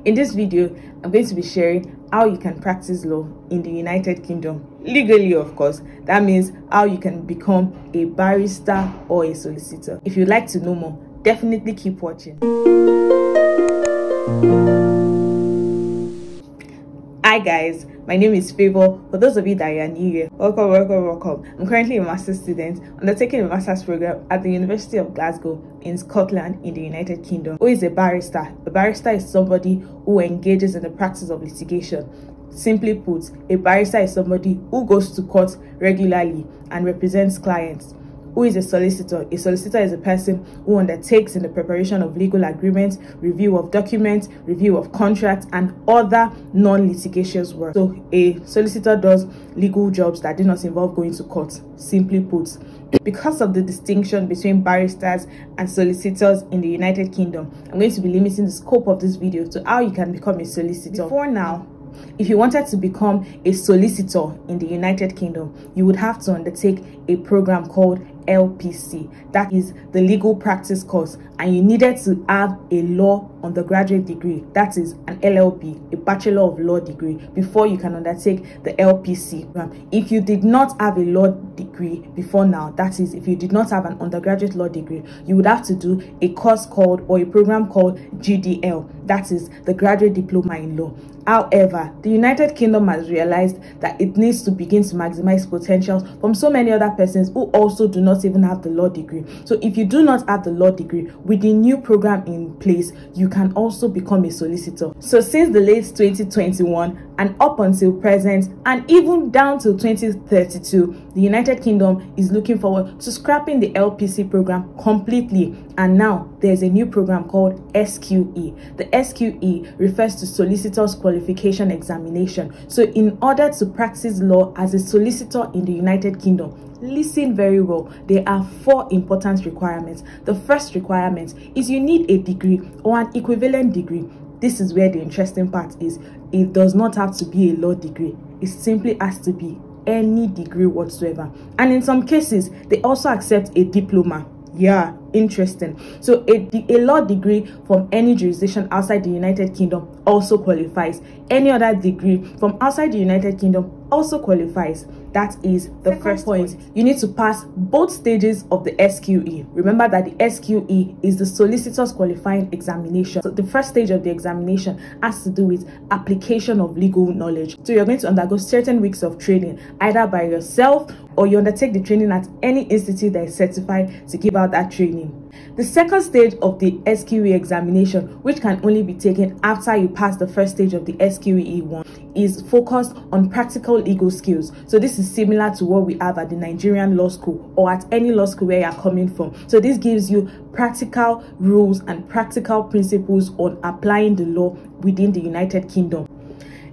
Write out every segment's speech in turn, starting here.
In this video, I'm going to be sharing how you can practice law in the United Kingdom. Legally, of course. That means how you can become a barrister or a solicitor. If you'd like to know more, definitely keep watching. Hi guys, my name is Favor. For those of you that are new here, welcome. I'm currently a master's student undertaking a master's program at the University of Glasgow in Scotland in the United Kingdom. Who is a barrister? A barrister is somebody who engages in the practice of litigation. Simply put, a barrister is somebody who goes to court regularly and represents clients. Who is a solicitor? A solicitor is a person who undertakes in the preparation of legal agreements, review of documents, review of contracts, and other non-litigious work. So a solicitor does legal jobs that do not involve going to court, simply put. Because of the distinction between barristers and solicitors in the United Kingdom, I'm going to be limiting the scope of this video to how you can become a solicitor. Before now, if you wanted to become a solicitor in the United Kingdom, you would have to undertake a program called LPC. That is the legal practice course, and you needed to have a law undergraduate degree, that is an LLB, a Bachelor of Law degree, before you can undertake the LPC program. If you did not have a law degree before now, that is if you did not have an undergraduate law degree, you would have to do a course called or a program called GDL, that is the Graduate Diploma in Law. However, the United Kingdom has realized that it needs to begin to maximize potentials from so many other persons who also do not even have the law degree. So if you do not have the law degree, with the new program in place, you can also become a solicitor. So since the late 2021 and up until present, and even down to 2032, the United Kingdom is looking forward to scrapping the LPC program completely. And now there's a new program called SQE. The SQE refers to Solicitors Qualification Examination. So in order to practice law as a solicitor in the United Kingdom, listen very well, there are 4 important requirements. The first requirement is you need a degree or an equivalent degree. This is where the interesting part is. It does not have to be a law degree. It simply has to be any degree whatsoever. And in some cases, they also accept a diploma. Yeah, interesting. So a law degree from any jurisdiction outside the United Kingdom also qualifies. Any other degree from outside the United Kingdom also qualifies. That is the first point. You need to pass both stages of the SQE. Remember that the SQE is the Solicitors Qualifying Examination. So the first stage of the examination has to do with application of legal knowledge. So you're going to undergo certain weeks of training, either by yourself or you undertake the training at any institute that is certified to give out that training. The second stage of the SQE examination, which can only be taken after you pass the first stage of the SQE one, is focused on practical legal skills. So this is similar to what we have at the Nigerian law school or at any law school where you're coming from. So this gives you practical rules and practical principles on applying the law within the United Kingdom.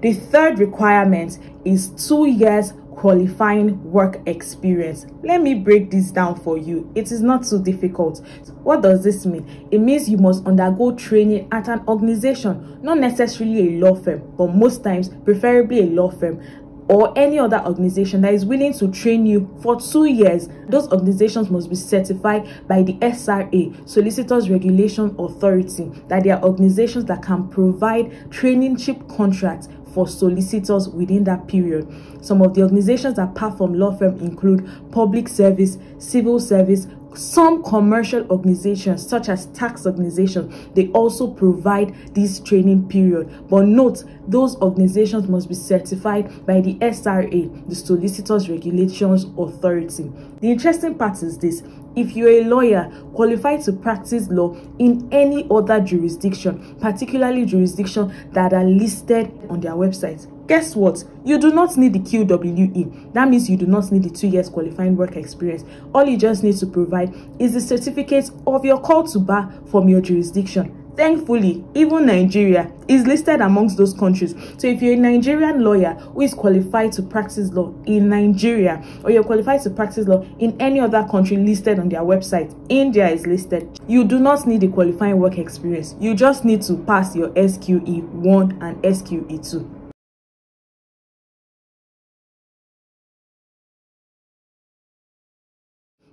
The third requirement is 2 years qualifying work experience. Let me break this down for you. It is not too difficult. What does this mean? It means you must undergo training at an organization, not necessarily a law firm, but most times preferably a law firm or any other organization that is willing to train you for 2 years. Those organizations must be certified by the SRA, Solicitors Regulation Authority, that they are organizations that can provide traineeship contracts for solicitors within that period. Some of the organizations that perform law firm include public service, civil service, some commercial organizations such as tax organizations. They also provide this training period. But note, those organizations must be certified by the SRA, the Solicitors Regulations Authority. The interesting part is this: if you're a lawyer qualified to practice law in any other jurisdiction, particularly jurisdictions that are listed on their website, guess what? You do not need the QWE. That means you do not need the 2 years qualifying work experience. All you just need to provide is the certificate of your call to bar from your jurisdiction. Thankfully, even Nigeria is listed amongst those countries. So if you're a Nigerian lawyer who is qualified to practice law in Nigeria, or you're qualified to practice law in any other country listed on their website, India is listed, you do not need a qualifying work experience. You just need to pass your SQE1 and SQE2.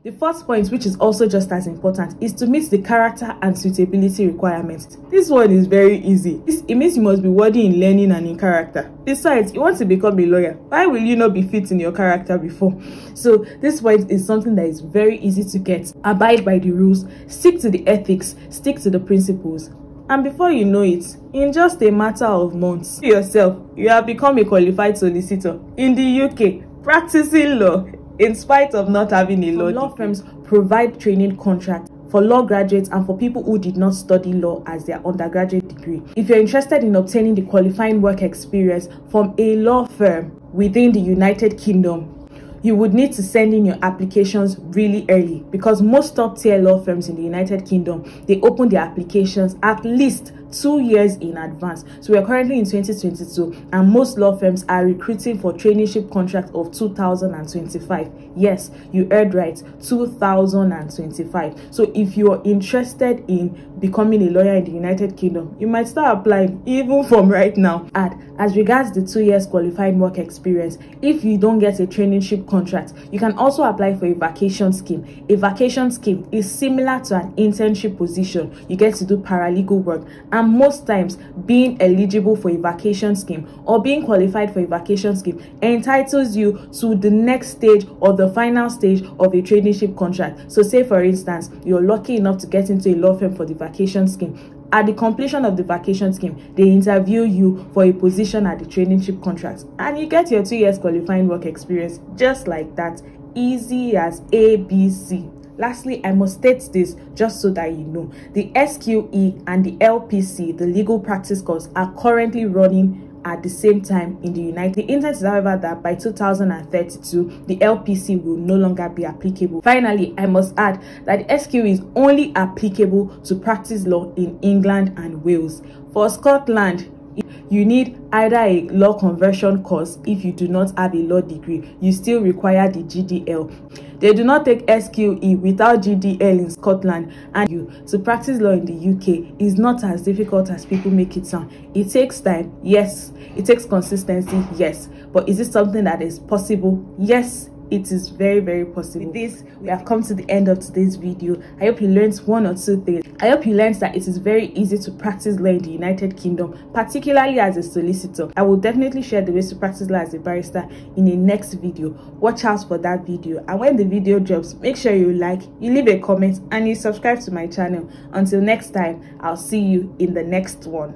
The first point, which is also just as important, is to meet the character and suitability requirements. This one is very easy. It means you must be worthy in learning and in character. Besides, you want to become a lawyer. Why will you not be fit in your character before? So this point is something that is very easy to get. Abide by the rules, stick to the ethics, stick to the principles. And before you know it, in just a matter of months, you have become a qualified solicitor in the UK, practicing law in spite of not having a law degree. Law firms provide training contracts for law graduates and for people who did not study law as their undergraduate degree. If you're interested in obtaining the qualifying work experience from a law firm within the United Kingdom, you would need to send in your applications really early, because most top tier law firms in the United Kingdom, they open their applications at least 2 years in advance. So we are currently in 2022 and most law firms are recruiting for traineeship contracts of 2025. Yes, you heard right, 2025. So if you are interested in becoming a lawyer in the United Kingdom, you might start applying even from right now. And as regards the 2 years qualifying work experience, if you don't get a traineeship contract, you can also apply for a vacation scheme. A vacation scheme is similar to an internship position. You get to do paralegal work, and most times being eligible for a vacation scheme or being qualified for a vacation scheme entitles you to the next stage or the final stage of a traineeship contract. So say for instance, you're lucky enough to get into a law firm for the vacation scheme. At the completion of the vacation scheme, they interview you for a position at the traineeship contract, and you get your 2 years qualifying work experience just like that. Easy as ABC. Lastly, I must state this just so that you know, the SQE and the LPC, the legal practice course, are currently running at the same time in the United. The intent is, however, that by 2032 the LPC will no longer be applicable. Finally, I must add that the SQE is only applicable to practice law in England and Wales. For Scotland, you need either a law conversion course. If you do not have a law degree, you still require the GDL. They do not take SQE without GDL in Scotland, and to practice law in the UK is not as difficult as people make it sound. It takes time, yes. It takes consistency, yes. But is it something that is possible? Yes. It is very, very possible. With this, we have come to the end of today's video. I hope you learned one or two things. I hope you learned that it is very easy to practice law in the United Kingdom, particularly as a solicitor. I will definitely share the ways to practice law as a barrister in a next video. Watch out for that video. And when the video drops, make sure you like, you leave a comment, and you subscribe to my channel. Until next time, I'll see you in the next one.